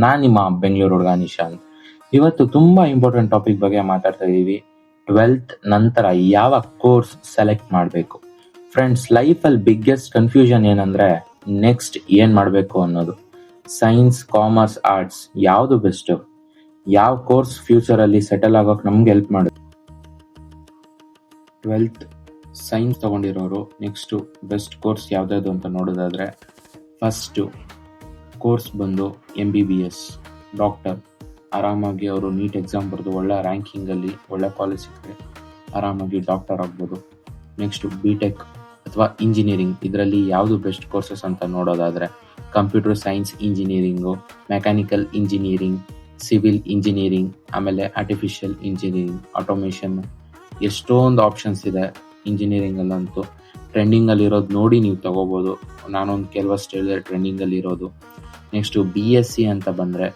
ನಾನು ನಿಮ್ಮ ಬೆಂಗಳೂರು ಹುಡುಗ ನಿಶಾಂತ್. ಇವತ್ತು ತುಂಬಾ ಇಂಪಾರ್ಟೆಂಟ್ ಟಾಪಿಕ್ ಬಗ್ಗೆ ಮಾತಾಡ್ತಾ ಇದ್ದೀವಿ. 12th ನಂತರ ಯಾವ ಕೋರ್ಸ್ ಸೆಲೆಕ್ಟ್ ಮಾಡಬೇಕು. ಫ್ರೆಂಡ್ಸ್, ಲೈಫಲ್ಲಿ ಬಿಗ್ಗೆಸ್ಟ್ ಕನ್ಫ್ಯೂಷನ್ ಏನಂದ್ರೆ ನೆಕ್ಸ್ಟ್ ಏನ್ ಮಾಡಬೇಕು ಅನ್ನೋದು. ಸೈನ್ಸ್, ಕಾಮರ್ಸ್, ಆರ್ಟ್ಸ್ ಯಾವುದು ಬೆಸ್ಟ್, ಯಾವ ಕೋರ್ಸ್ ಫ್ಯೂಚರ್ ಅಲ್ಲಿ ಸೆಟಲ್ ಆಗೋಕೆ ನಮ್ಗೆ ಹೆಲ್ಪ್ ಮಾಡುತ್ತೆ. 12th ಸೈನ್ಸ್ ತಗೊಂಡಿರೋರು ನೆಕ್ಸ್ಟ್ ಬೆಸ್ಟ್ ಕೋರ್ಸ್ ಯಾವ್ದಾದ್ರು ಅಂತ ನೋಡೋದಾದ್ರೆ, ಫಸ್ಟ್ ಕೋರ್ಸ್ ಬಂದು MBBS, ಡಾಕ್ಟರ್. ಆರಾಮಾಗಿ ಅವರು ನೀಟ್ ಎಕ್ಸಾಮ್ ಬರೆದು ಒಳ್ಳೆ ರ್ಯಾಂಕಿಂಗಲ್ಲಿ ಒಳ್ಳೆ ಕಾಲೇಜ್ ಸಿಕ್ಕರೆ ಆರಾಮಾಗಿ ಡಾಕ್ಟರ್ ಆಗ್ಬೋದು. ನೆಕ್ಸ್ಟ್ BTech ಅಥವಾ ಇಂಜಿನಿಯರಿಂಗ್, ಇದರಲ್ಲಿ ಯಾವುದು ಬೆಸ್ಟ್ ಕೋರ್ಸಸ್ ಅಂತ ನೋಡೋದಾದ್ರೆ computer science engineering, mechanical engineering, civil engineering, ಆಮೇಲೆ ಆರ್ಟಿಫಿಷಿಯಲ್ ಇಂಜಿನಿಯರಿಂಗ್, ಆಟೋಮೇಷನ್, ಎಷ್ಟೊಂದು ಆಪ್ಷನ್ಸ್ ಇದೆ ಇಂಜಿನಿಯರಿಂಗಲ್ಲಂತೂ. ಟ್ರೆಂಡಿಂಗಲ್ಲಿ ಇರೋದು ನೋಡಿ ನೀವು ತಗೋಬೋದು. ನಾನೊಂದು ಕೆಲವಷ್ಟು ಹೇಳಿದ್ರೆ ಟ್ರೆಂಡಿಂಗಲ್ಲಿ ಇರೋದು. ನೆಕ್ಸ್ಟು BSc ಅಂತ ಬಂದರೆ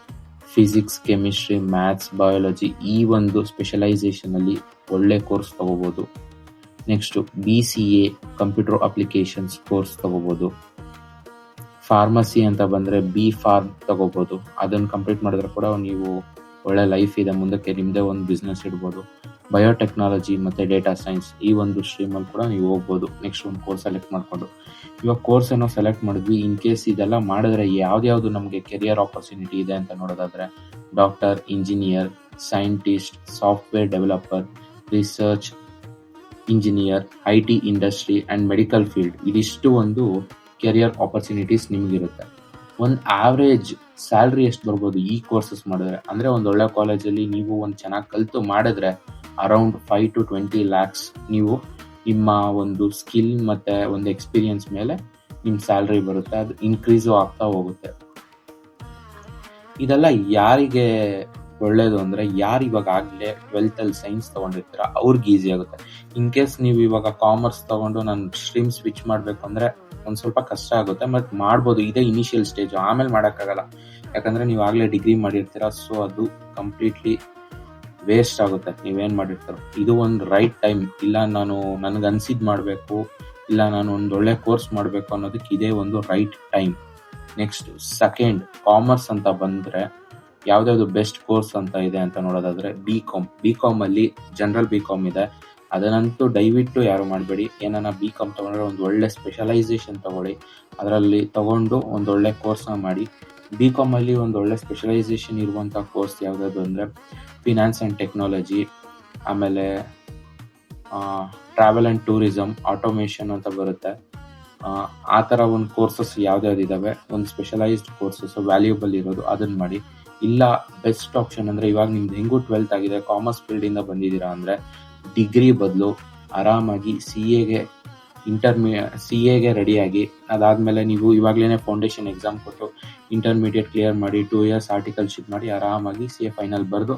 ಫಿಸಿಕ್ಸ್, ಕೆಮಿಸ್ಟ್ರಿ, ಮ್ಯಾಥ್ಸ್, ಬಯಾಲಜಿ ಈ ಒಂದು ಸ್ಪೆಷಲೈಸೇಷನಲ್ಲಿ ಒಳ್ಳೆ ಕೋರ್ಸ್ ತಗೋಬೋದು. Next BCA computer applications course ತಗೋಬೋದು. ಫಾರ್ಮಸಿ ಅಂತ ಬಂದರೆ B.Pharm ತಗೋಬೋದು. ಅದನ್ನು ಕಂಪ್ಲೀಟ್ ಮಾಡಿದ್ರೆ ಕೂಡ ನೀವು ಒಳ್ಳೆ ಲೈಫ್ ಇದೆ, ಮುಂದಕ್ಕೆ ನಿಮ್ಮದೇ ಒಂದು ಬಿಸ್ನೆಸ್ ಇಡ್ಬೋದು. ಬಯೋಟೆಕ್ನಾಲಜಿ ಮತ್ತು ಡೇಟಾ ಸೈನ್ಸ್ ಈ ಒಂದು ಸ್ಟ್ರೀಮಲ್ಲಿ ಕೂಡ ನೀವು ಹೋಗ್ಬೋದು. ನೆಕ್ಸ್ಟ್ ಒಂದು ಕೋರ್ಸ್ ಸೆಲೆಕ್ಟ್ ಮಾಡಿಕೊಂಡು ಇವಾಗ ಕೋರ್ಸ್ ಏನೋ ಸೆಲೆಕ್ಟ್ ಮಾಡಿದ್ವಿ. ಇನ್ ಕೇಸ್ ಇದೆಲ್ಲ ಮಾಡಿದ್ರೆ ಯಾವ್ದ್ಯಾವುದು ನಮಗೆ ಕೆರಿಯರ್ ಆಪರ್ಚುನಿಟಿ ಇದೆ ಅಂತ ನೋಡೋದಾದ್ರೆ doctor, engineer, scientist, software developer, research engineer, IT industry and medical field, ಇದಿಷ್ಟು ಒಂದು ಕೆರಿಯರ್ ಆಪರ್ಚುನಿಟೀಸ್ ನಿಮಗಿರುತ್ತೆ. ಒಂದು ಆವ್ರೇಜ್ ಸ್ಯಾಲ್ರಿ ಎಷ್ಟು ಬರ್ಬೋದು ಈ ಕೋರ್ಸಸ್ ಮಾಡಿದ್ರೆ ಅಂದರೆ ಒಂದು ಒಳ್ಳೆ ಕಾಲೇಜಲ್ಲಿ ನೀವು ಒಂದು ಚೆನ್ನಾಗಿ ಕಲಿತು ಮಾಡಿದ್ರೆ ಅರೌಂಡ್ 5 to 20 lakhs ನೀವು ನಿಮ್ಮ ಒಂದು ಸ್ಕಿಲ್ ಮತ್ತು ಒಂದು ಎಕ್ಸ್ಪೀರಿಯನ್ಸ್ ಮೇಲೆ ನಿಮ್ಮ ಸ್ಯಾಲ್ರಿ ಬರುತ್ತೆ. ಅದು ಇನ್ಕ್ರೀಸು ಆಗ್ತಾ ಹೋಗುತ್ತೆ. ಇದೆಲ್ಲ ಯಾರಿಗೆ ಒಳ್ಳೇದು ಅಂದರೆ ಯಾರು ಇವಾಗ ಆಗಲೇ 12th ಸೈನ್ಸ್ ತೊಗೊಂಡಿರ್ತೀರ ಅವ್ರಿಗೆ ಈಸಿ ಆಗುತ್ತೆ. ಇನ್ ಕೇಸ್ ನೀವು ಇವಾಗ ಕಾಮರ್ಸ್ ತೊಗೊಂಡು ನಾನು ಸ್ಟ್ರೀಮ್ ಸ್ವಿಚ್ ಮಾಡಬೇಕು ಅಂದರೆ ಒಂದು ಸ್ವಲ್ಪ ಕಷ್ಟ ಆಗುತ್ತೆ, ಬಟ್ ಮಾಡ್ಬೋದು. ಇದೇ ಇನಿಷಿಯಲ್ ಸ್ಟೇಜು, ಆಮೇಲೆ ಮಾಡೋಕ್ಕಾಗಲ್ಲ. ಯಾಕಂದರೆ ನೀವು ಆಗಲೇ ಡಿಗ್ರಿ ಮಾಡಿರ್ತೀರ, ಸೊ ಅದು ಕಂಪ್ಲೀಟ್ಲಿ ವೇಸ್ಟ್ ಆಗುತ್ತೆ ನೀವೇನು ಮಾಡಿರ್ತಾರೋ. ಇದು ಒಂದು ರೈಟ್ ಟೈಮ್. ಇಲ್ಲ ನನಗೆ ಅನ್ಸಿದ್ದು ಮಾಡಬೇಕು, ಇಲ್ಲ ನಾನು ಒಂದು ಒಳ್ಳೆ ಕೋರ್ಸ್ ಮಾಡಬೇಕು ಅನ್ನೋದಕ್ಕೆ ಇದೇ ಒಂದು right time. Next second commerce ಅಂತ ಬಂದರೆ ಯಾವುದ್ಯಾವುದು ಬೆಸ್ಟ್ ಕೋರ್ಸ್ ಅಂತ ಇದೆ ಅಂತ ನೋಡೋದಾದರೆ B.Com ಅಲ್ಲಿ ಜನರಲ್ B.Com ಇದೆ. ಅದನ್ನಂತೂ ದಯವಿಟ್ಟು ಯಾರು ಮಾಡಬೇಡಿ. ಏನಾನ B.Com ತೊಗೊಂಡ್ರೆ ಒಂದು ಒಳ್ಳೆ ಸ್ಪೆಷಲೈಸೇಷನ್ ತೊಗೊಳ್ಳಿ. ಅದರಲ್ಲಿ ತೊಗೊಂಡು ಒಂದು ಒಳ್ಳೆ ಕೋರ್ಸ್ನ ಮಾಡಿ. B.Com ಅಲ್ಲಿ ಒಂದು ಒಳ್ಳೆ ಸ್ಪೆಷಲೈಸೇಷನ್ ಇರುವಂಥ ಕೋರ್ಸ್ ಯಾವುದಾದ್ರು ಅಂದರೆ ಫಿನಾನ್ಸ್ ಆ್ಯಂಡ್ ಟೆಕ್ನಾಲಜಿ, ಆಮೇಲೆ ಟ್ರಾವೆಲ್ ಆ್ಯಂಡ್ ಟೂರಿಸಮ್, ಆಟೋಮೇಷನ್ ಅಂತ ಬರುತ್ತೆ. ಆ ಥರ ಒಂದು ಕೋರ್ಸಸ್ ಯಾವ್ದ್ಯಾವ್ದು ಇದ್ದಾವೆ, ಒಂದು ಸ್ಪೆಷಲೈಸ್ಡ್ ಕೋರ್ಸಸ್ ವ್ಯಾಲ್ಯೂಬಲ್ ಇರೋದು ಅದನ್ನು ಮಾಡಿ. ಇಲ್ಲ ಬೆಸ್ಟ್ ಆಪ್ಷನ್ ಅಂದರೆ ಇವಾಗ ನಿಮ್ದು ಹೆಂಗೂ 12th ಆಗಿದೆ, ಕಾಮರ್ಸ್ ಫೀಲ್ಡಿಂದ ಬಂದಿದ್ದೀರಾ ಅಂದರೆ ಡಿಗ್ರಿ ಬದಲು ಆರಾಮಾಗಿ CAಗೆ ರೆಡಿಯಾಗಿ, ಅದಾದಮೇಲೆ ನೀವು ಇವಾಗಲೇ ಫೌಂಡೇಶನ್ ಎಕ್ಸಾಮ್ ಕೊಟ್ಟು ಇಂಟರ್ಮೀಡಿಯೇಟ್ ಕ್ಲಿಯರ್ ಮಾಡಿ 2 years ಆರ್ಟಿಕಲ್ಶಿಪ್ ಮಾಡಿ ಆರಾಮಾಗಿ CA ಫೈನಲ್ ಬರೆದು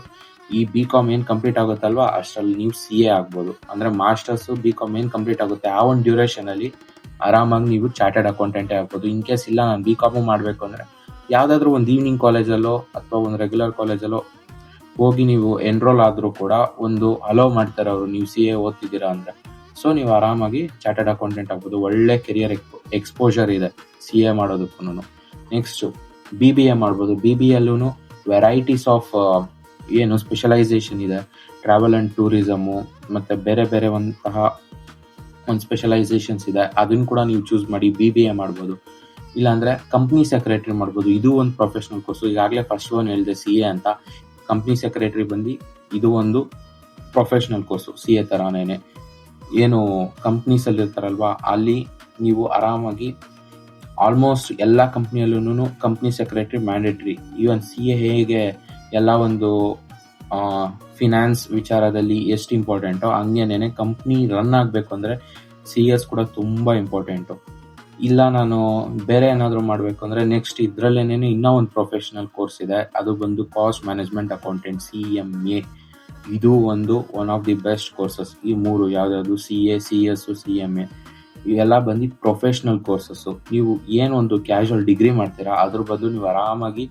ಈ B.Com ಏನು ಕಂಪ್ಲೀಟ್ ಆಗುತ್ತಲ್ವ ಅಷ್ಟರಲ್ಲಿ ನೀವು CA ಆಗ್ಬೋದು. ಅಂದರೆ ಮಾಸ್ಟರ್ಸು B.Com ಏನು ಕಂಪ್ಲೀಟ್ ಆಗುತ್ತೆ ಆ ಒಂದು ಡ್ಯೂರೇಷನಲ್ಲಿ ಆರಾಮಾಗಿ ನೀವು ಚಾರ್ಟರ್ಡ್ ಅಕೌಂಟೆಂಟೇ ಆಗ್ಬೋದು. ಇನ್ ಕೇಸ್ ಇಲ್ಲ ನಾನು B.Com ಮಾಡಬೇಕು ಅಂದರೆ ಯಾವುದಾದ್ರೂ ಒಂದು ಈವ್ನಿಂಗ್ ಕಾಲೇಜಲ್ಲೋ ಅಥವಾ ಒಂದು ರೆಗ್ಯುಲರ್ ಕಾಲೇಜಲ್ಲೋ ಹೋಗಿ ನೀವು ಎನ್ರೋಲ್ ಆದರೂ ಕೂಡ ಒಂದು ಅಲೋ ಮಾಡ್ತಾರೆ ಅವರು, ನೀವು CA ಓದ್ತಿದ್ದೀರಾ ಅಂದರೆ. ಸೊ ನೀವು ಆರಾಮಾಗಿ ಚಾರ್ಟರ್ಡ್ ಅಕೌಂಟೆಂಟ್ ಆಗ್ಬೋದು. ಒಳ್ಳೆ ಕೆರಿಯರ್ ಎಕ್ಸ್ಪೋಜರ್ ಇದೆ CA ಮಾಡೋದಕ್ಕೂ. ನೆಕ್ಸ್ಟು BBA ಮಾಡ್ಬೋದು. BBAಲ್ಲೂ ವೆರೈಟೀಸ್ ಆಫ್ ಏನು ಸ್ಪೆಷಲೈಸೇಷನ್ ಇದೆ. ಟ್ರಾವೆಲ್ ಆ್ಯಂಡ್ ಟೂರಿಸಮು ಮತ್ತು ಬೇರೆ ಬೇರೆ ಒಂದು ಸ್ಪೆಷಲೈಸೇಷನ್ಸ್ ಇದೆ. ಅದನ್ನು ಕೂಡ ನೀವು ಚೂಸ್ ಮಾಡಿ BBA ಮಾಡ್ಬೋದು. ಇಲ್ಲಾಂದರೆ ಕಂಪ್ನಿ ಸೆಕ್ರೆಟರಿ ಮಾಡ್ಬೋದು. ಇದು ಒಂದು ಪ್ರೊಫೆಷ್ನಲ್ ಕೋರ್ಸು. ಈಗಾಗಲೇ ಫಸ್ಟ್ ಒನ್ ಹೇಳಿದೆ CA ಅಂತ. ಕಂಪ್ನಿ ಸೆಕ್ರೆಟರಿ ಬಂದು ಇದು ಒಂದು ಪ್ರೊಫೆಷ್ನಲ್ ಕೋರ್ಸು. CA ಥರನೇ ಏನು ಕಂಪ್ನೀಸಲ್ಲಿ ಇರ್ತಾರಲ್ವ ಅಲ್ಲಿ ನೀವು ಆರಾಮಾಗಿ ಆಲ್ಮೋಸ್ಟ್ ಎಲ್ಲ ಕಂಪ್ನಿಯಲ್ಲೂ company secretary mandatory. Even CA ಹೇಗೆ ಎಲ್ಲ ಒಂದು ಫಿನಾನ್ಸ್ ವಿಚಾರದಲ್ಲಿ ಎಷ್ಟು ಇಂಪಾರ್ಟೆಂಟೋ ಹಂಗೇನೆ ಕಂಪ್ನಿ ರನ್ ಆಗಬೇಕು ಅಂದರೆ CS ಕೂಡ ತುಂಬ ಇಂಪಾರ್ಟೆಂಟು. ಇಲ್ಲ ನಾನು ಬೇರೆ ಏನಾದರೂ ಮಾಡಬೇಕು ಅಂದರೆ ನೆಕ್ಸ್ಟ್ ಇದರಲ್ಲೇನೆ ಇನ್ನೂ ಒಂದು ಪ್ರೊಫೆಷ್ನಲ್ ಕೋರ್ಸ್ ಇದೆ. ಅದು ಬಂದು ಕಾಸ್ಟ್ ಮ್ಯಾನೇಜ್ಮೆಂಟ್ ಅಕೌಂಟೆಂಟ್, CMA. ಇದು one of the best courses. ಈ ಮೂರು ಯಾವ್ದಾದ್ರು CA, CS, CMA ಇವೆಲ್ಲ ಬಂದು ಪ್ರೊಫೆಷ್ನಲ್ ಕೋರ್ಸಸ್ಸು. ನೀವು ಏನೊಂದು ಕ್ಯಾಶುವಲ್ ಡಿಗ್ರಿ ಮಾಡ್ತೀರಾ ಅದ್ರ ಬದಲು ನೀವು ಆರಾಮಾಗಿ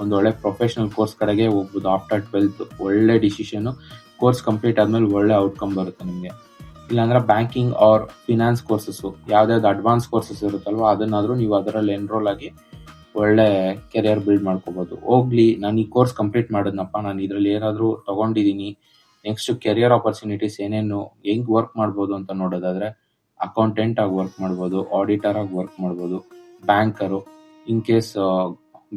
ಒಂದು ಒಳ್ಳೆ ಪ್ರೊಫೆಷ್ನಲ್ ಕೋರ್ಸ್ ಕಡೆಗೆ ಹೋಗ್ಬೋದು. ಆಫ್ಟರ್ 12th ಒಳ್ಳೆ ಡಿಸಿಷನು. ಕೋರ್ಸ್ ಕಂಪ್ಲೀಟ್ ಆದಮೇಲೆ ಒಳ್ಳೆ ಔಟ್ಕಮ್ ಬರುತ್ತೆ ನಿಮಗೆ. ಇಲ್ಲಾಂದ್ರೆ ಬ್ಯಾಂಕಿಂಗ್ ಆರ್ ಫಿನಾನ್ಸ್ ಕೋರ್ಸಸ್ಸು ಯಾವ್ದಾವ್ದು ಅಡ್ವಾನ್ಸ್ ಕೋರ್ಸಸ್ ಇರುತ್ತಲ್ವ ಅದನ್ನಾದರೂ ನೀವು ಅದರಲ್ಲಿ ಎನ್ರೋಲ್ ಆಗಿ ಒಳ್ಳೆ ಕೆರಿಯರ್ ಬಿಲ್ಡ್ ಮಾಡ್ಕೋಬಹುದು. ಹೋಗ್ಲಿ ನಾನು ಈ ಕೋರ್ಸ್ ಕಂಪ್ಲೀಟ್ ಮಾಡಿದ್ನಪ್ಪ, ನಾನು ಇದರಲ್ಲಿ ಏನಾದರೂ ತಗೊಂಡಿದ್ದೀನಿ, ನೆಕ್ಸ್ಟ್ ಕೆರಿಯರ್ ಆಪರ್ಚುನಿಟೀಸ್ ಏನೇನು ಹೆಂಗ್ ವರ್ಕ್ ಮಾಡ್ಬೋದು ಅಂತ ನೋಡೋದಾದ್ರೆ ಅಕೌಂಟೆಂಟ್ ಆಗಿ ವರ್ಕ್ ಮಾಡ್ಬೋದು, ಆಡಿಟರ್ ಆಗಿ ವರ್ಕ್ ಮಾಡ್ಬೋದು, banker, in case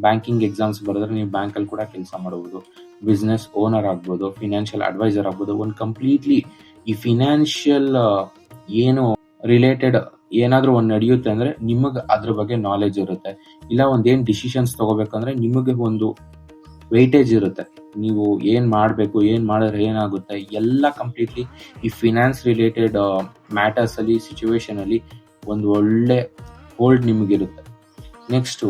banking exams ಬರೆದ್ರೆ ನೀವು ಬ್ಯಾಂಕಲ್ಲಿ ಕೂಡ ಕೆಲಸ ಮಾಡಬಹುದು, ಬಿಸ್ನೆಸ್ ಓನರ್ ಆಗ್ಬೋದು, ಫಿನಾನ್ಷಿಯಲ್ ಅಡ್ವೈಸರ್ ಆಗ್ಬೋದು. ಒಂದು ಕಂಪ್ಲೀಟ್ಲಿ ಈ ಫಿನಾನ್ಷಿಯಲ್ ಏನು ರಿಲೇಟೆಡ್ ಏನಾದ್ರೂ ಒಂದು ನಡೆಯುತ್ತೆ ಅಂದ್ರೆ ನಿಮಗೆ ಅದ್ರ ಬಗ್ಗೆ ನಾಲೆಜ್ ಇರುತ್ತೆ. ಇಲ್ಲ ಒಂದೇನ್ ಡಿಸಿಷನ್ಸ್ ತಗೋಬೇಕಂದ್ರೆ ನಿಮಗೆ ಒಂದು ವೆಯ್ಟೇಜ್ ಇರುತ್ತೆ. ನೀವು ಏನ್ ಮಾಡಬೇಕು, ಏನ್ ಮಾಡಿದ್ರೆ ಏನಾಗುತ್ತೆ, ಎಲ್ಲ ಕಂಪ್ಲೀಟ್ಲಿ ಈ ಫಿನಾನ್ಸ್ ರಿಲೇಟೆಡ್ ಮ್ಯಾಟರ್ಸ್ ಅಲ್ಲಿ, ಸಿಚುವೇಶನ್ ಅಲ್ಲಿ ಒಂದು ಒಳ್ಳೆ ಹೋಲ್ಡ್ ನಿಮಗಿರುತ್ತೆ. ನೆಕ್ಸ್ಟ್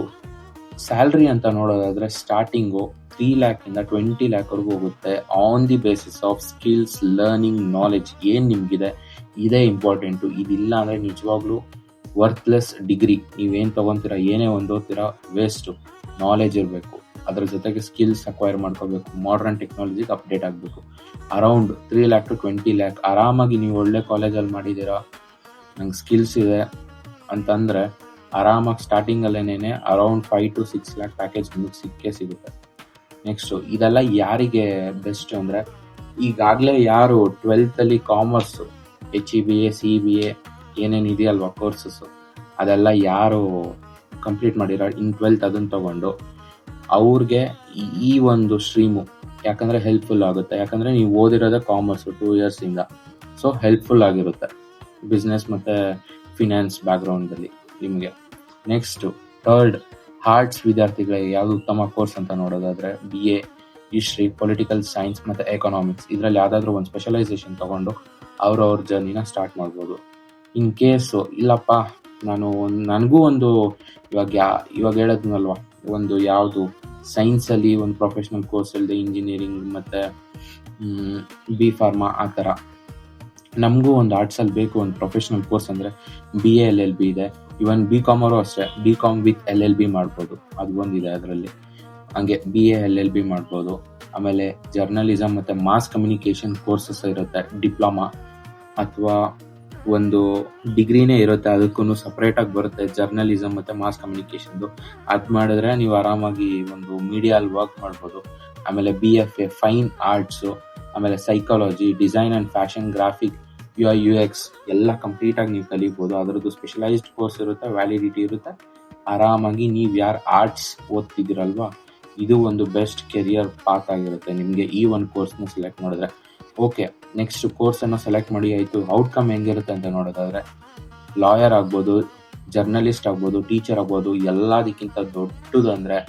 ಸ್ಯಾಲ್ರಿ ಅಂತ ನೋಡೋದಾದ್ರೆ ಸ್ಟಾರ್ಟಿಂಗು 3 lakh ಇಂದ 20 lakh ವರೆಗೂ ಹೋಗುತ್ತೆ. On the basis of skills, learning, knowledge ಏನ್ ನಿಮ್ಗಿದೆ ಇದೇ ಇಂಪಾರ್ಟೆಂಟು. ಇದಿಲ್ಲ ಅಂದ್ರೆ ನಿಜವಾಗ್ಲೂ ವರ್ತ್ಲೆಸ್ ಡಿಗ್ರಿ. ನೀವೇನ್ ತಗೊಂತೀರಾ, ಏನೇ ಒಂದು ಓದ್ತೀರಾ ವೇಸ್ಟು. ನಾಲೆಜ್ ಇರಬೇಕು, ಅದ್ರ ಜೊತೆಗೆ ಸ್ಕಿಲ್ಸ್ ಅಕ್ವೈರ್ ಮಾಡ್ಕೋಬೇಕು, ಮಾಡರ್ನ್ ಟೆಕ್ನಾಲಜಿಗೆ ಅಪ್ಡೇಟ್ ಆಗಬೇಕು. ಅರೌಂಡ್ 3 lakh to 20 lakh ಆರಾಮಾಗಿ ನೀವು ಒಳ್ಳೆ ಕಾಲೇಜಲ್ಲಿ ಮಾಡಿದ್ದೀರಾ, ನಂಗೆ ಸ್ಕಿಲ್ಸ್ ಇದೆ ಅಂತಂದ್ರೆ ಆರಾಮಾಗಿ ಸ್ಟಾರ್ಟಿಂಗ್ ಅಲ್ಲೇನೆ ಅರೌಂಡ್ 5 to 6 lakh ಪ್ಯಾಕೇಜ್ ನಿಮಗೆ ಸಿಕ್ಕೇ ಸಿಗುತ್ತೆ. ನೆಕ್ಸ್ಟ್ ಇದೆಲ್ಲ ಯಾರಿಗೆ ಬೆಸ್ಟ್ ಅಂದ್ರೆ ಈಗಾಗಲೇ ಯಾರು 12th ಅಲ್ಲಿ ಕಾಮರ್ಸ್, HEBA, CBA ಏನೇನು ಇದೆಯಲ್ವಾ ಕೋರ್ಸಸ್, ಅದೆಲ್ಲ ಯಾರು ಕಂಪ್ಲೀಟ್ ಮಾಡಿರೋ ಇನ್ 12th ಅದನ್ನ ತಗೊಂಡು ಅವ್ರಿಗೆ ಈ ಒಂದು ಸ್ಟ್ರೀಮು ಯಾಕಂದ್ರೆ ಹೆಲ್ಪ್ಫುಲ್ ಆಗುತ್ತೆ. ಯಾಕಂದ್ರೆ ನೀವು ಓದಿರೋದೇ ಕಾಮರ್ಸ್ 2 years ಇಂದ, ಸೊ ಹೆಲ್ಪ್ಫುಲ್ ಆಗಿರುತ್ತೆ ಬಿಸ್ನೆಸ್ ಮತ್ತೆ ಫಿನಾನ್ಸ್ ಬ್ಯಾಕ್ ಗ್ರೌಂಡ್ ಅಲ್ಲಿ ನಿಮಗೆ. ನೆಕ್ಸ್ಟ್ ಥರ್ಡ್, ಆರ್ಟ್ಸ್ ವಿದ್ಯಾರ್ಥಿಗಳಿಗೆ ಯಾವ್ದು ಉತ್ತಮ ಕೋರ್ಸ್ ಅಂತ ನೋಡೋದಾದ್ರೆ BA ಹಿಸ್ಟ್ರಿ, ಪೊಲಿಟಿಕಲ್ ಸೈನ್ಸ್ ಮತ್ತೆ ಎಕನಾಮಿಕ್ಸ್ ಇದರಲ್ಲಿ ಯಾವ್ದಾದ್ರು ಒಂದು ಸ್ಪೆಷಲೈಸೇಷನ್ ತಗೊಂಡು ಅವ್ರ ಜರ್ನಿನ ಸ್ಟಾರ್ಟ್ ಮಾಡ್ಬೋದು. ಇನ್ ಕೇಸು ಇಲ್ಲಪ್ಪ ನನಗೂ ಒಂದು ಇವಾಗ ಹೇಳದ್ನಲ್ವಾ, ಒಂದು ಯಾವುದು ಸೈನ್ಸ್ ಅಲ್ಲಿ ಒಂದು ಪ್ರೊಫೆಷನಲ್ ಕೋರ್ಸ್ ಇಲ್ಲದೆ ಇಂಜಿನಿಯರಿಂಗ್ ಮತ್ತೆ B.Pharma ಆ ಥರ, ನಮಗೂ ಒಂದು ಆರ್ಟ್ಸ್ ಅಲ್ಲಿ ಬೇಕು ಒಂದು ಪ್ರೊಫೆಷನಲ್ ಕೋರ್ಸ್ ಅಂದ್ರೆ BA LLB ಇದೆ. ಇವನ್ B.Com ಅವರು ಅಷ್ಟೇ, B.Com with LLB ಮಾಡ್ಬೋದು, ಅದು ಒಂದಿದೆ ಅದರಲ್ಲಿ. ಹಂಗೆ BA LLB ಮಾಡ್ಬೋದು. ಆಮೇಲೆ ಜರ್ನಲಿಸಮ್ ಮತ್ತೆ ಮಾಸ್ ಕಮ್ಯುನಿಕೇಶನ್ ಕೋರ್ಸಸ್ ಇರುತ್ತೆ, ಡಿಪ್ಲೊಮಾ ಅಥವಾ ಒಂದು ಡಿಗ್ರಿನೇ ಇರುತ್ತೆ, ಅದಕ್ಕೂ ಸಪ್ರೇಟ್ ಆಗಿ ಬರುತ್ತೆ ಜರ್ನಲಿಸಮ್ ಮತ್ತೆ ಮಾಸ್ ಕಮ್ಯುನಿಕೇಶನ್ದು. ಅದು ಮಾಡಿದ್ರೆ ನೀವು ಆರಾಮಾಗಿ ಒಂದು ಮೀಡಿಯಲ್ಲಿ ವರ್ಕ್ ಮಾಡ್ಬೋದು. ಆಮೇಲೆ BFA ಫೈನ್ ಆರ್ಟ್ಸು, ಆಮೇಲೆ psychology, design and fashion, graphic, UI UX ಎಲ್ಲ ಕಂಪ್ಲೀಟ್ ಆಗಿ ನೀವು ಕಲಿಬಹುದು. ಅದರದ್ದು ಸ್ಪೆಷಲೈಸ್ಡ್ ಕೋರ್ಸ್ ಇರುತ್ತೆ, ವ್ಯಾಲಿಡಿಟಿ ಇರುತ್ತೆ. ಆರಾಮಾಗಿ ನೀವು ಯಾರು ಆರ್ಟ್ಸ್ ಓದ್ತಿದ್ದೀರಲ್ವಾ, ಇದು ಒಂದು ಬೆಸ್ಟ್ ಕೆರಿಯರ್ ಪಾತ್ ಆಗಿರುತ್ತೆ ನಿಮಗೆ ಈ ಒಂದು ಕೋರ್ಸ್ನ ಸೆಲೆಕ್ಟ್ ಮಾಡಿದ್ರೆ. ಓಕೆ, ನೆಕ್ಸ್ಟ್ ಕೋರ್ಸನ್ನು ಸೆಲೆಕ್ಟ್ ಮಾಡಿ ಆಯಿತು, ಔಟ್ಕಮ್ ಹೆಂಗಿರುತ್ತೆ ಅಂತ ನೋಡೋದಾದ್ರೆ ಲಾಯರ್ ಆಗ್ಬೋದು, ಜರ್ನಲಿಸ್ಟ್ ಆಗ್ಬೋದು, ಟೀಚರ್ ಆಗ್ಬೋದು. ಎಲ್ಲದಕ್ಕಿಂತ ದೊಡ್ಡದು ಅಂದರೆ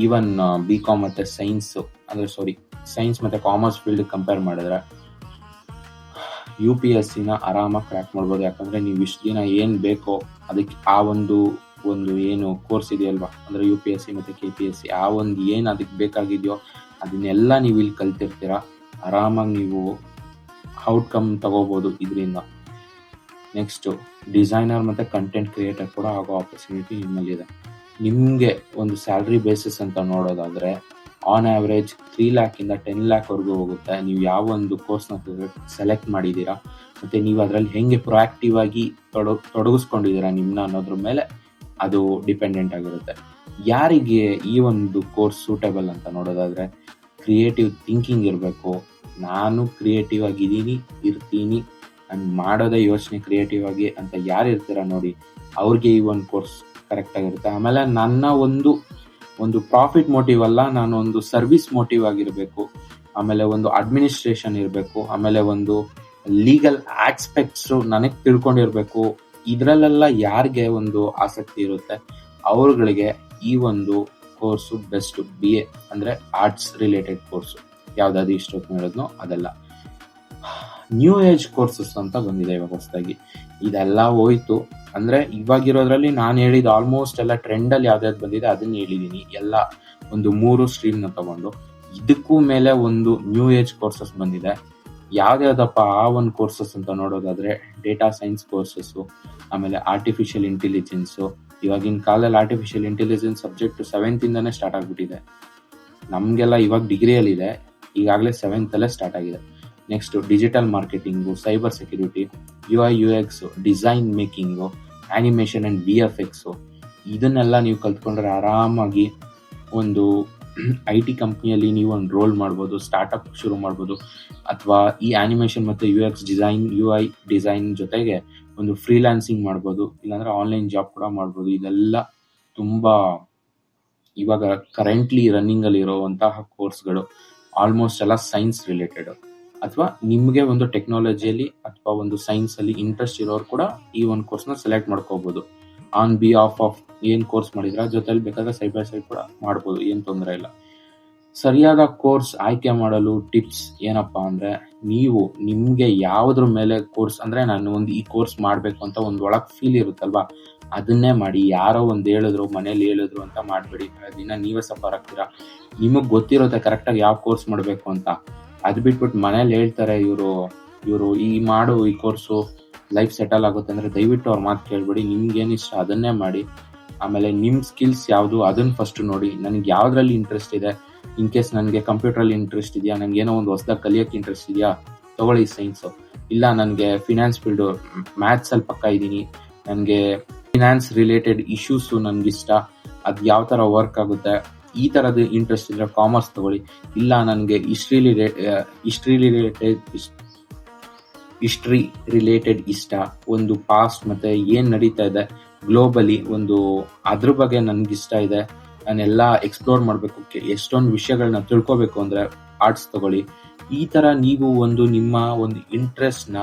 ಈವನ್ B.Com ಮತ್ತು ಸೈನ್ಸ್ ಮತ್ತು ಕಾಮರ್ಸ್ ಫೀಲ್ಡ್ ಕಂಪೇರ್ ಮಾಡಿದ್ರೆ UPSCನ ಆರಾಮಾಗಿ ಕ್ರ್ಯಾಕ್ ಮಾಡ್ಬೋದು. ಯಾಕಂದರೆ ನೀವು ಇಷ್ಟು ದಿನ ಏನು ಬೇಕೋ ಅದಕ್ಕೆ ಆ ಒಂದು ಏನು ಕೋರ್ಸ್ ಇದೆಯಲ್ವಾ, ಅಂದರೆ UPSC ಮತ್ತು KPSC ಆ ಒಂದು ಏನು ಅದಕ್ಕೆ ಬೇಕಾಗಿದೆಯೋ ಅದನ್ನೆಲ್ಲ ನೀವು ಇಲ್ಲಿ ಕಲ್ತಿರ್ತೀರ. ಆರಾಮಾಗಿ ನೀವು ಔಟ್ಕಮ್ ತಗೋಬೋದು ಇದರಿಂದ. ನೆಕ್ಸ್ಟು ಡಿಸೈನರ್ ಮತ್ತು ಕಂಟೆಂಟ್ ಕ್ರಿಯೇಟರ್ ಕೂಡ ಆಗೋ ಆಪರ್ಚುನಿಟಿ ನಿಮ್ಮಲ್ಲಿದೆ. ನಿಮಗೆ ಒಂದು ಸ್ಯಾಲ್ರಿ ಬೇಸಿಸ್ ಅಂತ ನೋಡೋದಾದರೆ ಆನ್ ಆ್ಯಾವ್ರೇಜ್ 3 lakh ಇಂದ 10 lakh ವರೆಗೂ ಹೋಗುತ್ತೆ. ನೀವು ಯಾವ ಒಂದು ಕೋರ್ಸ್ನ ಸೆಲೆಕ್ಟ್ ಮಾಡಿದ್ದೀರಾ ಮತ್ತು ನೀವು ಅದರಲ್ಲಿ ಹೆಂಗೆ ಪ್ರೊಆಕ್ಟಿವ್ ಆಗಿ ತೊಡಗಿಸ್ಕೊಂಡಿದ್ದೀರಾ ನಿಮ್ಮನ್ನ ಅನ್ನೋದ್ರ ಮೇಲೆ ಅದು ಡಿಪೆಂಡೆಂಟ್ ಆಗಿರುತ್ತೆ. ಯಾರಿಗೆ ಈ ಒಂದು ಕೋರ್ಸ್ ಸೂಟೇಬಲ್ ಅಂತ ನೋಡೋದಾದರೆ ಕ್ರಿಯೇಟಿವ್ ಥಿಂಕಿಂಗ್ ಇರಬೇಕು. ನಾನು ಕ್ರಿಯೇಟಿವ್ ಆಗಿದ್ದೀನಿ, ಇರ್ತೀನಿ, ನಾನು ಮಾಡೋದೇ ಯೋಚನೆ ಕ್ರಿಯೇಟಿವ್ ಆಗಿ ಅಂತ ಯಾರು ಇರ್ತೀರ ನೋಡಿ, ಅವ್ರಿಗೆ ಈ ಒಂದು ಕೋರ್ಸ್ ಕರೆಕ್ಟ್ ಆಗಿರುತ್ತೆ. ಆಮೇಲೆ ನನ್ನ ಒಂದು ಪ್ರಾಫಿಟ್ ಮೋಟಿವ್ ಅಲ್ಲ, ನಾನು ಒಂದು ಸರ್ವಿಸ್ ಮೋಟಿವ್ ಆಗಿರಬೇಕು. ಆಮೇಲೆ ಒಂದು ಅಡ್ಮಿನಿಸ್ಟ್ರೇಷನ್ ಇರಬೇಕು. ಆಮೇಲೆ ಒಂದು ಲೀಗಲ್ ಆಸ್ಪೆಕ್ಟ್ಸು ನನಗೆ ತಿಳ್ಕೊಂಡಿರಬೇಕು. ಇದರಲ್ಲೆಲ್ಲ ಯಾರಿಗೆ ಒಂದು ಆಸಕ್ತಿ ಇರುತ್ತೆ ಅವ್ರುಗಳಿಗೆ ಈ ಒಂದು ಕೋರ್ಸು ಬೆಸ್ಟು. BA ಅಂದರೆ ಆರ್ಟ್ಸ್ ರಿಲೇಟೆಡ್ ಕೋರ್ಸು, ಯಾವುದಾದ್ರು ಇಷ್ಟೊತ್ತು ಹೇಳಿದ್ನೋ ಅದೆಲ್ಲ. ನ್ಯೂ ಏಜ್ ಕೋರ್ಸಸ್ ಅಂತ ಬಂದಿದೆ ಇವಾಗ ಹೊಸದಾಗಿ. ಇದೆಲ್ಲ ಹೋಯ್ತು ಅಂದರೆ ಇವಾಗಿರೋದ್ರಲ್ಲಿ ನಾನು ಹೇಳಿದ ಆಲ್ಮೋಸ್ಟ್ ಎಲ್ಲ ಟ್ರೆಂಡಲ್ಲಿ ಯಾವ್ದಾದ್ರು ಬಂದಿದೆ ಅದನ್ನ ಹೇಳಿದ್ದೀನಿ. ಎಲ್ಲ ಒಂದು 3 ಸ್ಟ್ರೀಮ್ನ ತಗೊಂಡು ಇದಕ್ಕೂ ಮೇಲೆ ಒಂದು ನ್ಯೂ ಏಜ್ ಕೋರ್ಸಸ್ ಬಂದಿದೆ. ಯಾವ್ದಾದಪ್ಪ ಆ ಒಂದು ಕೋರ್ಸಸ್ ಅಂತ ನೋಡೋದಾದ್ರೆ ಡೇಟಾ ಸೈನ್ಸ್ ಕೋರ್ಸಸ್ಸು, ಆಮೇಲೆ ಆರ್ಟಿಫಿಷಿಯಲ್ ಇಂಟೆಲಿಜೆನ್ಸು. ಇವಾಗಿನ ಕಾಲದಲ್ಲಿ ಆರ್ಟಿಫಿಷಿಯಲ್ ಇಂಟೆಲಿಜೆನ್ಸ್ ಸಬ್ಜೆಕ್ಟ್ 7th ಇಂದಾನೇ ಸ್ಟಾರ್ಟ್ ಆಗಿಬಿಟ್ಟಿದೆ. ನಮಗೆಲ್ಲ ಇವಾಗ ಡಿಗ್ರಿಯಲ್ಲಿದೆ, ಈಗಾಗಲೇ 7th ಅಲ್ಲೇ ಸ್ಟಾರ್ಟ್ ಆಗಿದೆ. Next digital marketing, cyber security, UI UX, design making, animation and VFX ಇದನ್ನೆಲ್ಲ ನೀವು ಕಲ್ತ್ಕೊಂಡ್ರೆ ಆರಾಮಾಗಿ ಒಂದು IT ಕಂಪ್ನಿಯಲ್ಲಿ ನೀವು ಒಂದು ರೋಲ್ ಮಾಡ್ಬೋದು, ಸ್ಟಾರ್ಟಪ್ ಶುರು ಮಾಡ್ಬೋದು, ಅಥವಾ ಈ ಆನಿಮೇಷನ್ ಮತ್ತು UX ಡಿಸೈನ್ UI ಡಿಸೈನ್ ಜೊತೆಗೆ ಒಂದು ಫ್ರೀಲಾನ್ಸಿಂಗ್ ಮಾಡ್ಬೋದು, ಇಲ್ಲಾಂದ್ರೆ ಆನ್ಲೈನ್ ಜಾಬ್ ಕೂಡ ಮಾಡ್ಬೋದು. ಇದೆಲ್ಲ ತುಂಬಾ ಇವಾಗ ಕರೆಂಟ್ಲಿ ರನ್ನಿಂಗ್ ಅಲ್ಲಿ ಇರುವಂತಹ ಕೋರ್ಸ್ಗಳು ಆಲ್ಮೋಸ್ಟ್ ಎಲ್ಲ ಸೈನ್ಸ್ ರಿಲೇಟೆಡ್, ಅಥವಾ ನಿಮಗೆ ಒಂದು ಟೆಕ್ನಾಲಜಿಯಲ್ಲಿ ಅಥವಾ ಒಂದು ಸೈನ್ಸ್ ಅಲ್ಲಿ ಇಂಟ್ರೆಸ್ಟ್ ಇರೋರು ಕೂಡ ಈ ಒಂದು ಕೋರ್ಸ್ನ ಸೆಲೆಕ್ಟ್ ಮಾಡ್ಕೋಬಹುದು. ಆನ್ ಬಿಹಾಫ್ ಆಫ್ ಏನ್ ಕೋರ್ಸ್ ಮಾಡಿದ್ರೆ ಜೊತೆಲಿ ಬೇಕಾದ್ರೆ ಸೈಡ್ ಬೈ ಸೈಡ್ ಕೂಡ ಮಾಡ್ಬೋದು, ಏನ್ ತೊಂದರೆ ಇಲ್ಲ. ಸರಿಯಾದ ಕೋರ್ಸ್ ಆಯ್ಕೆ ಮಾಡಲು ಟಿಪ್ಸ್ ಏನಪ್ಪಾ ಅಂದ್ರೆ, ನೀವು ನಿಮ್ಗೆ ಯಾವ್ದ್ರ ಮೇಲೆ ಕೋರ್ಸ್ ಅಂದ್ರೆ ನಾನು ಒಂದು ಈ ಕೋರ್ಸ್ ಮಾಡ್ಬೇಕು ಅಂತ ಒಂದು ಒಳಗ್ ಫೀಲ್ ಇರುತ್ತಲ್ವಾ, ಅದನ್ನೇ ಮಾಡಿ. ಯಾರೋ ಒಂದ್ ಹೇಳಿದ್ರು, ಮನೇಲಿ ಹೇಳಿದ್ರು ಅಂತ ಮಾಡ್ಬೇಡಿ. ದಿನ ನೀವೇ ಸಫರ್ ಆಗ್ತೀರಾ. ನಿಮಗ್ ಗೊತ್ತಿರುತ್ತೆ ಕರೆಕ್ಟಾಗಿ ಯಾವ ಕೋರ್ಸ್ ಮಾಡ್ಬೇಕು ಅಂತ. ಅದ್ ಬಿಟ್ಬಿಟ್ಟು ಮನೇಲಿ ಹೇಳ್ತಾರೆ ಇವರು ಈ ಮಾಡು ಈ ಕೋರ್ಸು ಲೈಫ್ ಸೆಟಲ್ ಆಗುತ್ತೆ ಅಂದ್ರೆ ದಯವಿಟ್ಟು ಅವ್ರ ಮಾತು ಕೇಳ್ಬೇಡಿ. ನಿಮ್ಗೇನ್ ಇಷ್ಟ ಅದನ್ನೇ ಮಾಡಿ. ಆಮೇಲೆ ನಿಮ್ ಸ್ಕಿಲ್ಸ್ ಯಾವ್ದು ಅದನ್ನ ಫಸ್ಟ್ ನೋಡಿ. ನನಗೆ ಯಾವ್ದ್ರಲ್ಲಿ ಇಂಟ್ರೆಸ್ಟ್ ಇದೆ, ಇನ್ ಕೇಸ್ ನನಗೆ ಕಂಪ್ಯೂಟರ್ ಇಂಟ್ರೆಸ್ಟ್ ಇದೆಯಾ, ನಂಗೆ ಏನೋ ಒಂದು ಹೊಸದಾಗಿ ಕಲಿಯಕ್ಕೆ ಇಂಟ್ರೆಸ್ಟ್ ಇದೆಯಾ, ತಗೊಳ್ಳಿ ಸೈನ್ಸ್. ಇಲ್ಲ ನನಗೆ ಫಿನಾನ್ಸ್ ಫೀಲ್ಡ್ ಮ್ಯಾಥ್ಸ್ ಅಲ್ಲಿ ಪಕ್ಕ ಇದ್ದೀನಿ, ನನಗೆ ಫಿನಾನ್ಸ್ ರಿಲೇಟೆಡ್ ಇಶ್ಯೂಸ್ ನನ್ಗಿಷ್ಟ, ಅದ್ ಯಾವ ತರ ವರ್ಕ್ ಆಗುತ್ತೆ, ಈ ತರದ ಇಂಟ್ರೆಸ್ಟ್ ಇದ್ರೆ ಕಾಮರ್ಸ್ ತಗೊಳ್ಳಿ. ಇಲ್ಲ ನನಗೆ ಹಿಸ್ಟ್ರಿ ರಿಲೇಟೆಡ್ ಇಷ್ಟ, ಒಂದು ಪಾಸ್ಟ್ ಮತ್ತೆ ಏನ್ ನಡೀತಾ ಇದೆ ಗ್ಲೋಬಲಿ ಒಂದು ಅದ್ರ ಬಗ್ಗೆ ನನ್ಗಿಷ್ಟ ಇದೆ, ನಾನೆಲ್ಲ ಎಕ್ಸ್ಪ್ಲೋರ್ ಮಾಡ್ಬೇಕು, ಎಷ್ಟೊಂದು ವಿಷಯಗಳನ್ನ ತಿಳ್ಕೊಬೇಕು ಅಂದ್ರೆ ಆರ್ಟ್ಸ್ ತಗೊಳ್ಳಿ. ಈ ತರ ನೀವು ಒಂದು ನಿಮ್ಮ ಒಂದು ಇಂಟ್ರೆಸ್ಟ್ ನ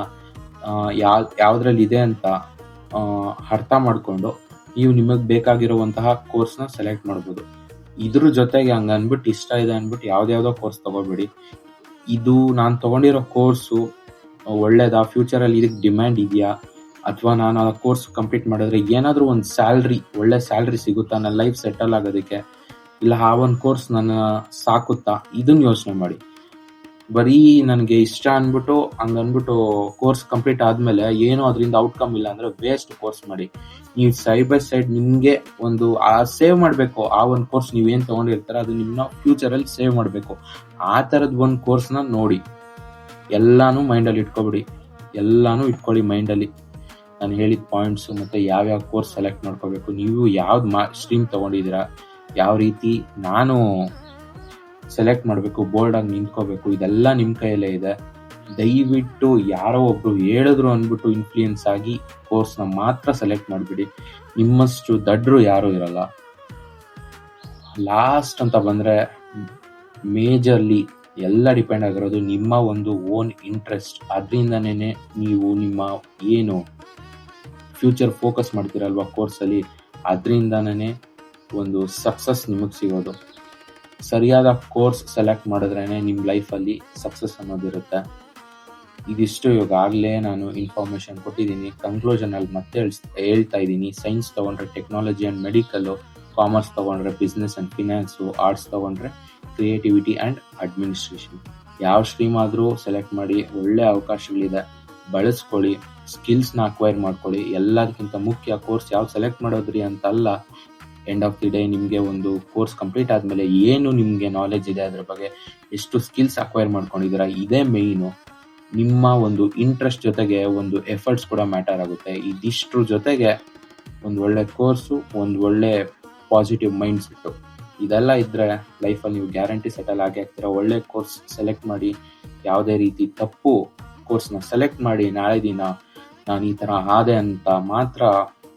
ಯಾವ್ದ್ರಲ್ಲಿ ಇದೆ ಅಂತ ಅರ್ಥ ಮಾಡ್ಕೊಂಡು ನೀವು ನಿಮಗ್ ಬೇಕಾಗಿರುವಂತಹ ಕೋರ್ಸ್ ನ ಸೆಲೆಕ್ಟ್ ಮಾಡ್ಬೋದು. ಇದ್ರ ಜೊತೆಗೆ ಹಂಗ ಅನ್ಬಿಟ್ಟು ಇಷ್ಟ ಇದೆ ಅನ್ಬಿಟ್ಟು ಯಾವ್ದಾವ್ದೋ ಕೋರ್ಸ್ ತಗೋಬೇಡಿ. ಇದು ನಾನ್ ತಗೊಂಡಿರೋ ಕೋರ್ಸು ಒಳ್ಳೇದಾ, ಫ್ಯೂಚರ್ ಅಲ್ಲಿ ಇದಕ್ಕೆ ಡಿಮ್ಯಾಂಡ್ ಇದೆಯಾ, ಅಥವಾ ನಾನು ಆ ಕೋರ್ಸ್ ಕಂಪ್ಲೀಟ್ ಮಾಡಿದ್ರೆ ಏನಾದ್ರೂ ಒಂದು ಒಳ್ಳೆ ಸ್ಯಾಲ್ರಿ ಸಿಗುತ್ತಾ ನನ್ನ ಲೈಫ್ ಸೆಟಲ್ ಆಗೋದಕ್ಕೆ, ಇಲ್ಲ ಆ ಒಂದು ಕೋರ್ಸ್ ನನ್ನ ಸಾಕುತ್ತಾ, ಇದನ್ನ ಯೋಚನೆ ಮಾಡಿ. ಬರೀ ನನಗೆ ಇಷ್ಟ ಅನ್ಬಿಟ್ಟು ಹಂಗನ್ಬಿಟ್ಟು ಕೋರ್ಸ್ ಕಂಪ್ಲೀಟ್ ಆದ್ಮೇಲೆ ಏನೋ ಅದರಿಂದ ಔಟ್ಕಮ್ ಇಲ್ಲ ಅಂದ್ರೆ ವೇಸ್ಟ್ ಕೋರ್ಸ್ ಮಾಡಿ. ನೀವು ಸೈಡ್ ಬೈ ಸೈಡ್ ನಿಮ್ಗೆ ಒಂದು ಸೇವ್ ಮಾಡ್ಬೇಕು. ಆ ಒಂದು ಕೋರ್ಸ್ ನೀವೇನ್ ತಗೊಂಡಿರ್ತಾರ ಅದು ನಿಮ್ಮ ಫ್ಯೂಚರ್ ಅಲ್ಲಿ ಸೇವ್ ಮಾಡ್ಬೇಕು. ಆ ತರದ್ ಒಂದು ಕೋರ್ಸ್ ನ ನೋಡಿ. ಎಲ್ಲಾನು ಮೈಂಡ್ ಅಲ್ಲಿ ಇಟ್ಕೊಬಿಡಿ, ಎಲ್ಲಾನು ಇಟ್ಕೊಳ್ಳಿ ಮೈಂಡ್ ಅಲ್ಲಿ. ನಾನು ಹೇಳಿದ ಪಾಯಿಂಟ್ಸ್ ಮತ್ತೆ ಯಾವ್ಯಾವ ಕೋರ್ಸ್ ಸೆಲೆಕ್ಟ್ ಮಾಡ್ಕೋಬೇಕು, ನೀವು ಯಾವ್ದು ಸ್ಟ್ರೀಮ್ ತಗೊಂಡಿದ್ದೀರಾ, ಯಾವ ರೀತಿ ನಾನು ಸೆಲೆಕ್ಟ್ ಮಾಡಬೇಕು, ಬೋರ್ಡ್ ಆಗಿ ನಿಂತ್ಕೋಬೇಕು, ಇದೆಲ್ಲ ನಿಮ್ ಕೈಯಲ್ಲೇ ಇದೆ. ದಯವಿಟ್ಟು ಯಾರೋ ಒಬ್ರು ಹೇಳಿದ್ರು ಅನ್ಬಿಟ್ಟು ಇನ್ಫ್ಲೂಯೆನ್ಸ್ ಆಗಿ ಕೋರ್ಸ್ನ ಮಾತ್ರ ಸೆಲೆಕ್ಟ್ ಮಾಡ್ಬಿಡಿ. ನಿಮ್ಮಷ್ಟು ದಡ್ರು ಯಾರು ಇರಲ್ಲ. ಲಾಸ್ಟ್ ಅಂತ ಬಂದ್ರೆ ಮೇಜರ್ಲಿ ಎಲ್ಲ ಡಿಪೆಂಡ್ ಆಗಿರೋದು ನಿಮ್ಮ ಒಂದು ಓನ್ ಇಂಟ್ರೆಸ್ಟ್. ಅದರಿಂದನೇ ನೀವು ನಿಮ್ಮ ಏನು ಫ್ಯೂಚರ್ ಫೋಕಸ್ ಮಾಡ್ತೀರಲ್ವಾ ಕೋರ್ಸಲ್ಲಿ, ಅದರಿಂದನೇ ಒಂದು ಸಕ್ಸಸ್ ನಿಮಗೆ ಸಿಗೋದು. ಸರಿಯಾದ ಕೋರ್ಸ್ ಸೆಲೆಕ್ಟ್ ಮಾಡಿದ್ರೇನೆ ನಿಮ್ಮ ಲೈಫಲ್ಲಿ ಸಕ್ಸಸ್ ಅನ್ನೋದಿರುತ್ತೆ. ಇದಿಷ್ಟು ಇವಾಗಲೇ ನಾನು ಇನ್ಫಾರ್ಮೇಶನ್ ಕೊಟ್ಟಿದ್ದೀನಿ. ಕನ್ಕ್ಲೂಷನ್ ಅಲ್ಲಿ ಮತ್ತೆ ಹೇಳ್ತಾ ಇದ್ದೀನಿ. ಸೈನ್ಸ್ ತಗೊಂಡ್ರೆ ಟೆಕ್ನಾಲಜಿ ಅಂಡ್ ಮೆಡಿಕಲ್, ಕಾಮರ್ಸ್ ತಗೊಂಡ್ರೆ ಬಿಸ್ನೆಸ್ ಅಂಡ್ ಫಿನಾನ್ಸ್, ಆರ್ಟ್ಸ್ ತಗೊಂಡ್ರೆ ಕ್ರಿಯೇಟಿವಿಟಿ ಅಂಡ್ ಅಡ್ಮಿನಿಸ್ಟ್ರೇಷನ್. ಯಾವ ಸ್ಟ್ರೀಮ್ ಆದ್ರೂ ಸೆಲೆಕ್ಟ್ ಮಾಡಿ, ಒಳ್ಳೆ ಅವಕಾಶಗಳಿದೆ, ಬಳಸ್ಕೊಳ್ಳಿ, ಸ್ಕಿಲ್ಸ್ನ ಅಕ್ವೈರ್ ಮಾಡ್ಕೊಳ್ಳಿ. ಎಲ್ಲದಕ್ಕಿಂತ ಮುಖ್ಯ ಕೋರ್ಸ್ ಯಾವ್ದು ಸೆಲೆಕ್ಟ್ ಮಾಡೋದ್ರಿ ಅಂತಲ್ಲ, ಎಂಡ್ ಆಫ್ ದಿ ಡೇ ನಿಮಗೆ ಒಂದು ಕೋರ್ಸ್ ಕಂಪ್ಲೀಟ್ ಆದ್ಮೇಲೆ ಏನು ನಿಮ್ಗೆ ನಾಲೆಜ್ ಇದೆ ಅದ್ರ ಬಗ್ಗೆ, ಎಷ್ಟು ಸ್ಕಿಲ್ಸ್ ಅಕ್ವೈರ್ ಮಾಡ್ಕೊಂಡಿದ್ದೀರಾ, ಇದೇ ಮೇಯ್ನು. ನಿಮ್ಮ ಒಂದು ಇಂಟ್ರೆಸ್ಟ್ ಜೊತೆಗೆ ಒಂದು ಎಫರ್ಟ್ಸ್ ಕೂಡ ಮ್ಯಾಟರ್ ಆಗುತ್ತೆ. ಇದಿಷ್ಟ್ರ ಜೊತೆಗೆ ಒಂದು ಒಳ್ಳೆ ಕೋರ್ಸು, ಒಂದು ಒಳ್ಳೆ ಪಾಸಿಟಿವ್ ಮೈಂಡ್ ಸೆಟ್, ಇದೆಲ್ಲ ಇದ್ರೆ ಲೈಫಲ್ಲಿ ನೀವು ಗ್ಯಾರಂಟಿ ಸೆಟಲ್ ಆಗಿ ಆಗ್ತೀರಾ. ಒಳ್ಳೆ ಕೋರ್ಸ್ ಸೆಲೆಕ್ಟ್ ಮಾಡಿ, ಯಾವುದೇ ರೀತಿ ತಪ್ಪು ಕೋರ್ಸ್ನ ಸೆಲೆಕ್ಟ್ ಮಾಡಿ ನಾಳೆ ದಿನ ನಾನು ಈ ತರ ಆದೆ ಅಂತ ಮಾತ್ರ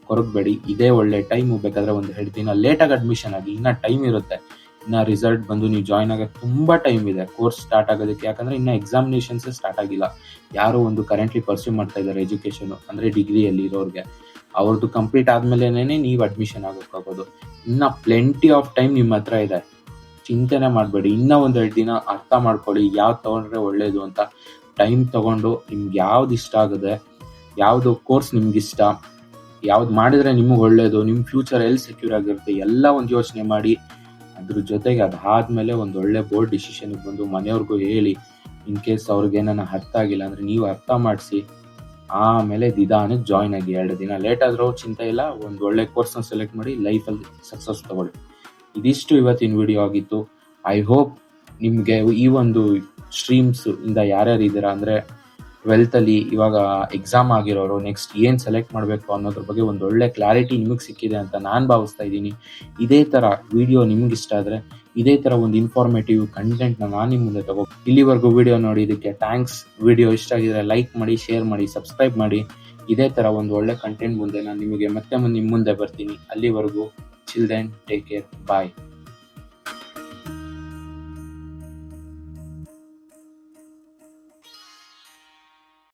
ಕೊರಗಬೇಡಿ. ಇದೇ ಒಳ್ಳೆ ಟೈಮು. ಬೇಕಾದ್ರೆ ಒಂದು 2 ದಿನ ಲೇಟಾಗಿ ಅಡ್ಮಿಷನ್ ಆಗಿ, ಇನ್ನ ಟೈಮ್ ಇರುತ್ತೆ. ಇನ್ನ ರಿಸಲ್ಟ್ ಬಂದು ನೀವು ಜಾಯ್ನ್ ಆಗೋಕ್ಕೆ ತುಂಬಾ ಟೈಮ್ ಇದೆ ಕೋರ್ಸ್ ಸ್ಟಾರ್ಟ್ ಆಗೋದಕ್ಕೆ. ಯಾಕಂದ್ರೆ ಇನ್ನ ಎಕ್ಸಾಮಿನೇಷನ್ಸ್ ಸ್ಟಾರ್ಟ್ ಆಗಿಲ್ಲ. ಯಾರು ಒಂದು ಕರೆಂಟ್ಲಿ ಪರ್ಸ್ಯೂ ಮಾಡ್ತಾ ಇದ್ದಾರೆ ಎಜುಕೇಶನ್ ಅಂದ್ರೆ ಡಿಗ್ರಿಯಲ್ಲಿ ಇರೋರ್ಗೆ, ಅವ್ರದ್ದು ಕಂಪ್ಲೀಟ್ ಆದ್ಮೇಲೆನೇ ನೀವು ಅಡ್ಮಿಷನ್ ಆಗೋಕ್ಕಾಗೋದು. ಇನ್ನ ಪ್ಲೆಂಟಿ ಆಫ್ ಟೈಮ್ ನಿಮ್ಮ ಹತ್ರ ಇದೆ. ಚಿಂತೆನೆ ಮಾಡಬೇಡಿ. ಇನ್ನ ಒಂದು 2 ದಿನ ಅರ್ಥ ಮಾಡ್ಕೊಳ್ಳಿ ಯಾವ್ದು ತಗೊಂಡ್ರೆ ಒಳ್ಳೇದು ಅಂತ. ಟೈಮ್ ತಗೊಂಡು ನಿಮ್ಗೆ ಯಾವ್ದು ಇಷ್ಟ ಆಗುತ್ತೆ, ಯಾವ್ದು ಕೋರ್ಸ್ ನಿಮ್ಗಿಷ್ಟ, ಯಾವ್ದು ಮಾಡಿದ್ರೆ ನಿಮಗೆ ಒಳ್ಳೇದು, ನಿಮ್ಮ ಫ್ಯೂಚರ್ ಎಲ್ಲಿ ಸೆಕ್ಯೂರ್ ಆಗಿರುತ್ತೆ, ಎಲ್ಲ ಒಂದು ಯೋಚನೆ ಮಾಡಿ. ಅದ್ರ ಜೊತೆಗೆ ಅದಾದ್ಮೇಲೆ ಒಂದು ಒಳ್ಳೆ ಬೋರ್ಡ್ ಡಿಸಿಷನ್ಗೆ ಬಂದು ಮನೆಯವ್ರಿಗೂ ಹೇಳಿ. ಇನ್ ಕೇಸ್ ಅವ್ರಿಗೆ ಏನಾನ ಅರ್ಥ ಆಗಿಲ್ಲ ಅಂದ್ರೆ ನೀವು ಅರ್ಥ ಮಾಡಿಸಿ ಆಮೇಲೆ ನಿಧಾನಕ್ಕೆ ಜಾಯ್ನ್ ಆಗಿ. 2 ದಿನ ಲೇಟ್ ಆದ್ರೂ ಚಿಂತೆ ಇಲ್ಲ, ಒಂದು ಒಳ್ಳೆ ಕೋರ್ಸ್ನ ಸೆಲೆಕ್ಟ್ ಮಾಡಿ ಲೈಫಲ್ಲಿ ಸಕ್ಸಸ್ ತಗೊಳ್ಳಿ. ಇದಿಷ್ಟು ಇವತ್ತಿನ ವಿಡಿಯೋ ಆಗಿತ್ತು. ಐ ಹೋಪ್ ನಿಮ್ಗೆ ಈ ಒಂದು ಸ್ಟ್ರೀಮ್ಸ್ ಇಂದ ಯಾರ್ಯಾರು ಇದ್ದೀರಾ ಅಂದ್ರೆ 12th ಇವಾಗ ಎಕ್ಸಾಮ್ ಆಗಿರೋರು ನೆಕ್ಸ್ಟ್ ಏನು ಸೆಲೆಕ್ಟ್ ಮಾಡಬೇಕು ಅನ್ನೋದ್ರ ಬಗ್ಗೆ ಒಂದು ಒಳ್ಳೆ ಕ್ಲಾರಿಟಿ ನಿಮಗೆ ಸಿಕ್ಕಿದೆ ಅಂತ ನಾನು ಭಾವಿಸ್ತಾ ಇದ್ದೀನಿ. ಇದೇ ಥರ ವಿಡಿಯೋ ನಿಮ್ಗೆ ಇಷ್ಟ ಆದರೆ ಇದೇ ಥರ ಒಂದು ಇನ್ಫಾರ್ಮೇಟಿವ್ ಕಂಟೆಂಟ್ನ ನಾನು ನಿಮ್ಮ ಮುಂದೆ ಇಲ್ಲಿವರೆಗೂ ವಿಡಿಯೋ ನೋಡಿದ್ದಕ್ಕೆ ಥ್ಯಾಂಕ್ಸ್. ವಿಡಿಯೋ ಇಷ್ಟ ಆಗಿದ್ರೆ ಲೈಕ್ ಮಾಡಿ, ಶೇರ್ ಮಾಡಿ, ಸಬ್ಸ್ಕ್ರೈಬ್ ಮಾಡಿ. ಇದೇ ಥರ ಒಂದು ಒಳ್ಳೆ ಕಂಟೆಂಟ್ ಮುಂದೆ ನಾನು ನಿಮಗೆ ಮತ್ತೆ ನಿಮ್ಮ ಮುಂದೆ ಬರ್ತೀನಿ. ಅಲ್ಲಿವರೆಗೂ ಚಿಲ್ ದೆನ್, ಟೇಕ್ ಕೇರ್, ಬಾಯ್.